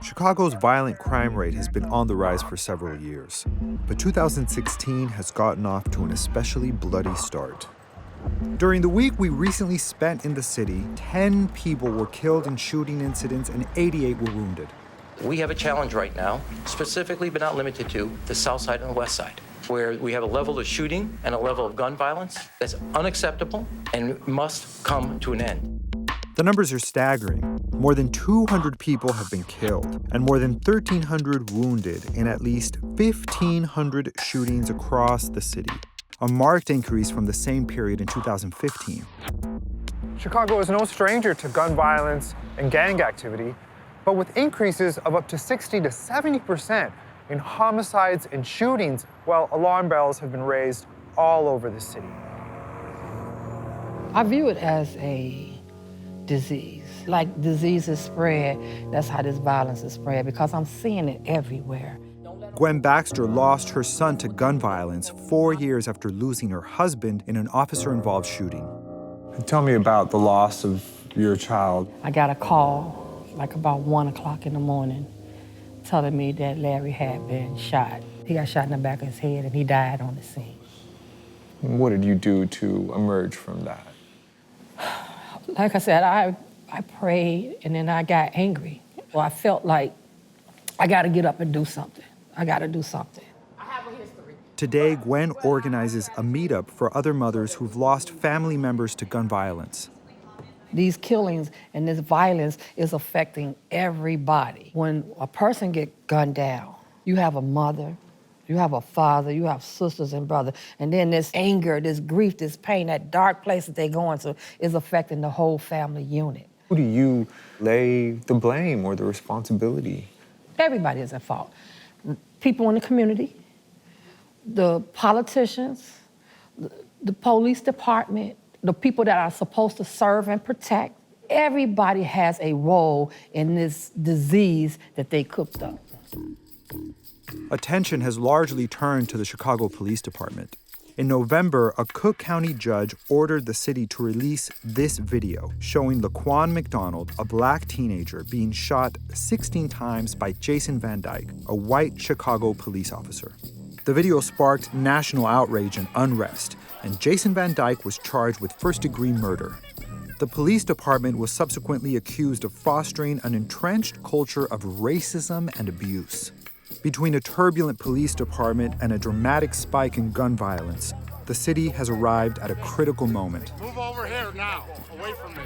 Chicago's violent crime rate has been on the rise for several years, but 2016 has gotten off to an especially bloody start. During the week we recently spent in the city, 10 people were killed in shooting incidents and 88 were wounded. We have a challenge right now, specifically but not limited to the South Side and the West Side, where we have a level of shooting and a level of gun violence that's unacceptable and must come to an end. The numbers are staggering. More than 200 people have been killed and more than 1,300 wounded in at least 1,500 shootings across the city, a marked increase from the same period in 2015. Chicago is no stranger to gun violence and gang activity, but with increases of up to 60 to 70% in homicides and shootings, well, alarm bells have been raised all over the city. I view it as a disease. Like diseases spread, that's how this violence is spread, because I'm seeing it everywhere. Gwen Baxter lost her son to gun violence 4 years after losing her husband in an officer-involved shooting. Tell me about the loss of your child. I got a call, like about 1 o'clock in the morning, telling me that Larry had been shot. He got shot in the back of his head and he died on the scene. What did you do to emerge from that? Like I said, I prayed and then I got angry. Well, I felt like I got to get up and do something. I got to do something. I have a history. Today, Gwen organizes a meetup for other mothers who've lost family members to gun violence. These killings and this violence is affecting everybody. When a person gets gunned down, you have a mother, you have a father, you have sisters and brothers, and then this anger, this grief, this pain, that dark place that they're going to is affecting the whole family unit. Who do you lay the blame or the responsibility? Everybody is at fault. People in the community, the politicians, the police department, the people that are supposed to serve and protect. Everybody has a role in this disease that they cooked up. Attention has largely turned to the Chicago Police Department. In November, a Cook County judge ordered the city to release this video showing Laquan McDonald, a black teenager, being shot 16 times by Jason Van Dyke, a white Chicago police officer. The video sparked national outrage and unrest, and Jason Van Dyke was charged with first-degree murder. The police department was subsequently accused of fostering an entrenched culture of racism and abuse. Between a turbulent police department and a dramatic spike in gun violence, the city has arrived at a critical moment. Move over here now, away from me.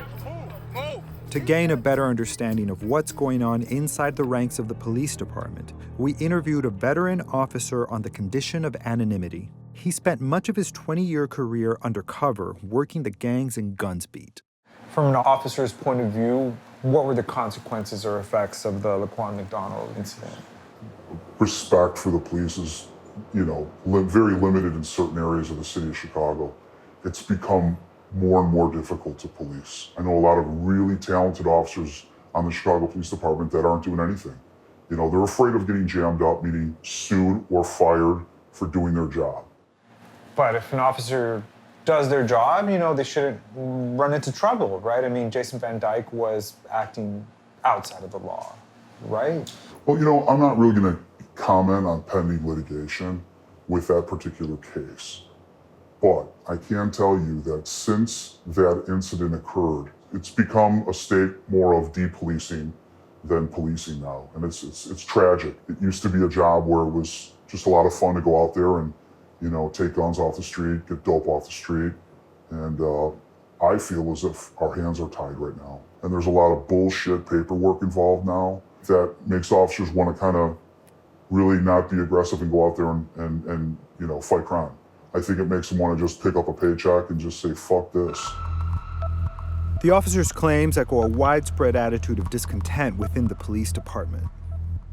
Move. To gain a better understanding of what's going on inside the ranks of the police department, we interviewed a veteran officer on the condition of anonymity. He spent much of his 20-year career undercover working the gangs and guns beat. From an officer's point of view, what were the consequences or effects of the Laquan McDonald incident? Respect for the police is, very limited in certain areas of the city of Chicago. It's become more and more difficult to police. I know a lot of really talented officers on the Chicago Police Department that aren't doing anything. They're afraid of getting jammed up, meaning sued or fired for doing their job. But if an officer does their job, they shouldn't run into trouble, right? I mean, Jason Van Dyke was acting outside of the law, right? Well, I'm not really going to comment on pending litigation with that particular case. But I can tell you that since that incident occurred, it's become a state more of depolicing than policing now. And it's tragic. It used to be a job where it was just a lot of fun to go out there and, take guns off the street, get dope off the street. And I feel as if our hands are tied right now. And there's a lot of bullshit paperwork involved now that makes officers want to kind of really not be aggressive and go out there and fight crime. I think it makes them want to just pick up a paycheck and just say, fuck this. The officer's claims echo a widespread attitude of discontent within the police department.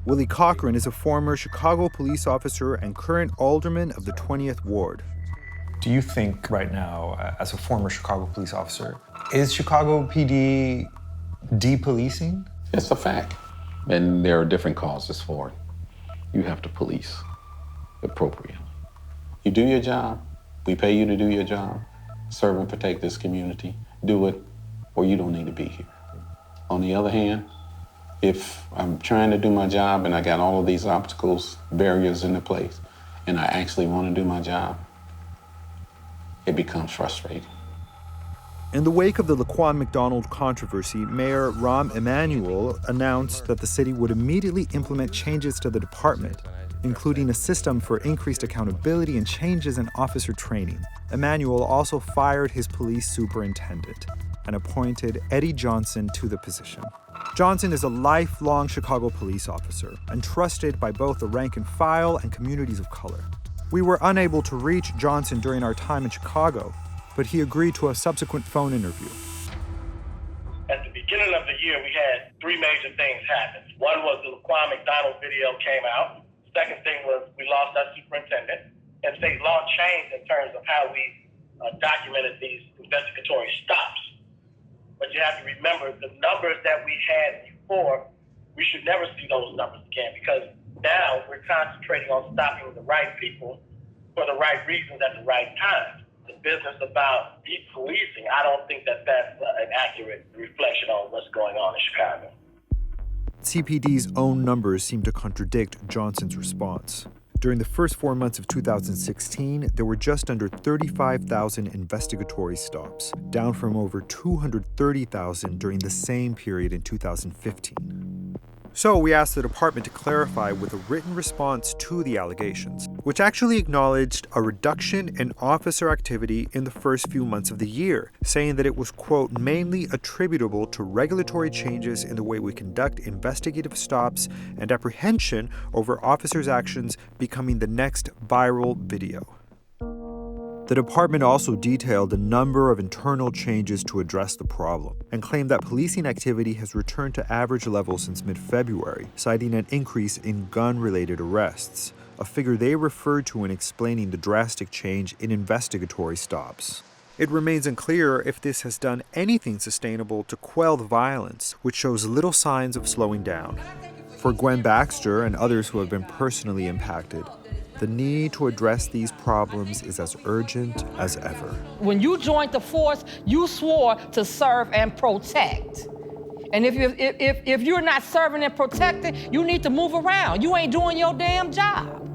Willie Cochrane is a former Chicago police officer and current alderman of the 20th Ward. Do you think right now, as a former Chicago police officer, is Chicago PD depolicing? It's a fact. And there are different causes for it. You have to police appropriately. You do your job, we pay you to do your job, serve and protect this community, do it, or you don't need to be here. On the other hand, if I'm trying to do my job and I got all of these obstacles, barriers into place, and I actually want to do my job, it becomes frustrating. In the wake of the Laquan McDonald controversy, Mayor Rahm Emanuel announced that the city would immediately implement changes to the department, including a system for increased accountability and changes in officer training. Emanuel also fired his police superintendent and appointed Eddie Johnson to the position. Johnson is a lifelong Chicago police officer and trusted by both the rank and file and communities of color. We were unable to reach Johnson during our time in Chicago, but he agreed to a subsequent phone interview. At the beginning of the year, we had three major things happen. One was the Laquan McDonald video came out. Second thing was we lost our superintendent. And state law changed in terms of how we documented these investigatory stops. But you have to remember the numbers that we had before, we should never see those numbers again, because now we're concentrating on stopping the right people for the right reasons at the right time. The business about de-policing, I don't think that that's an accurate reflection on what's going on in Chicago. CPD's own numbers seem to contradict Johnson's response. During the first 4 months of 2016, there were just under 35,000 investigatory stops, down from over 230,000 during the same period in 2015. So we asked the department to clarify with a written response to the allegations, which actually acknowledged a reduction in officer activity in the first few months of the year, saying that it was, quote, mainly attributable to regulatory changes in the way we conduct investigative stops and apprehension over officers' actions becoming the next viral video. The department also detailed a number of internal changes to address the problem and claimed that policing activity has returned to average levels since mid-February, citing an increase in gun-related arrests, a figure they referred to in explaining the drastic change in investigatory stops. It remains unclear if this has done anything sustainable to quell the violence, which shows little signs of slowing down. For Gwen Baxter and others who have been personally impacted, the need to address these problems is as urgent as ever. When you joined the force, you swore to serve and protect. And if you're not serving and protecting, you need to move around. You ain't doing your damn job.